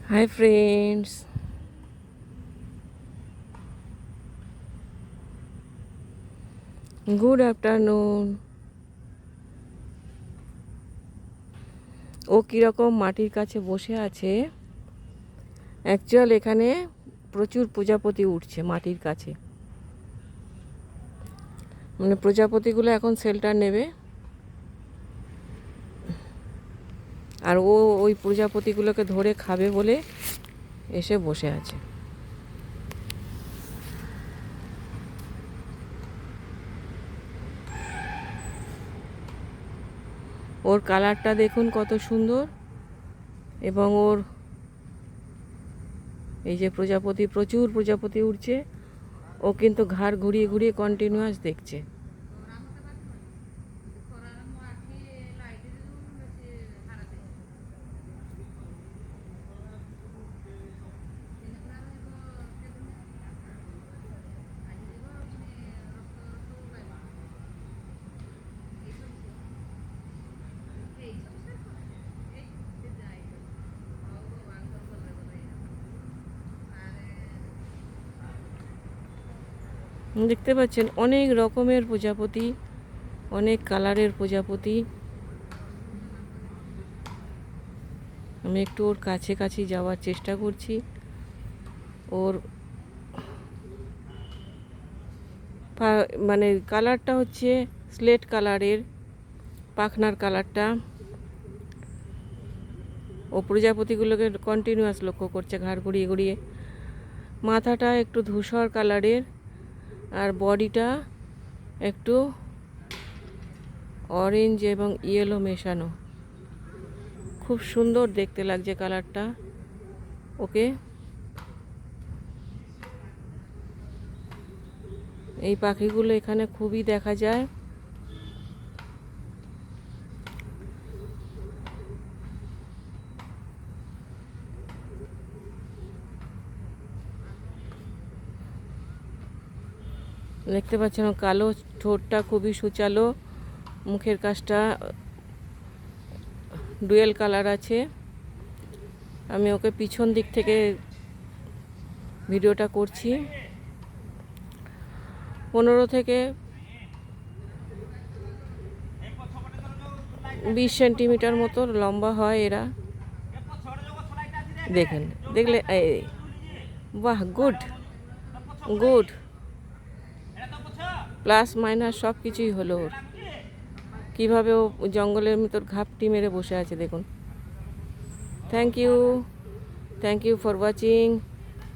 Hi friends, good afternoon. ও কীরকম মাটির কাছে বসে আছে। অ্যাকচুয়াল এখানে প্রচুর প্রজাপতি উঠছে মাটির কাছে, মানে প্রজাপতিগুলো এখন শেল্টার নেবে, আর ও ওই প্রজাপতিগুলোকে ধরে খাবে বলে এসে বসে আছে। ওর কালারটা দেখুন কত সুন্দর, এবং ওর এই যে প্রচুর প্রজাপতি উঠছে, ও কিন্তু ঘাড় ঘুরিয়ে ঘুরিয়ে কন্টিনিউয়াস দেখছে। দেখতে পাচ্ছেন অনেক রকমের প্রজাপতি, অনেক কালারের প্রজাপতি। আমি একটু ওর কাছে কাছে যাওয়ার চেষ্টা করছি। ওর মানে কালারটা হচ্ছে স্লেট কালারের, পাখনার কালারটা। ও প্রজাপতিগুলোকে কন্টিনিউয়াস লক্ষ্য করছে ঘাড় ঘুরিয়ে ঘুরিয়ে। মাথাটা একটু ধূসর কালারের, আর বডিটা একটু অরেঞ্জ এবং ইয়েলো মেশানো। খুব সুন্দর দেখতে লাগছে কালারটা ওকে। এই পাখিগুলো এখানে খুবই দেখা যায়। দেখতে পাচ্ছেন কালো ঠোঁটটা খুবই সুচালো, মুখের কাছটা ডুয়েল কালার আছে। আমি ওকে পিছন দিক থেকে ভিডিওটা করছি। 15 থেকে 20 সেন্টিমিটার মতো লম্বা হয় এরা। দেখলে বাহ, গুড গুড, প্লাস মাইনাস সব কিছুই হলো ওর। কীভাবে ও জঙ্গলের ভিতর ঘাপটি মেরে বসে আছে দেখুন। Thank you for watching.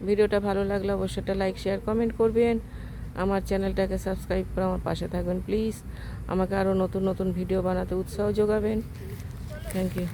ভিডিওটা ভালো লাগলে অবশ্যই একটা লাইক শেয়ার কমেন্ট করবেন। আমার চ্যানেলটাকে সাবস্ক্রাইব করে আমার পাশে থাকবেন প্লিজ। আমাকে আরও নতুন নতুন ভিডিও বানাতে উৎসাহ যোগাবেন। Thank you.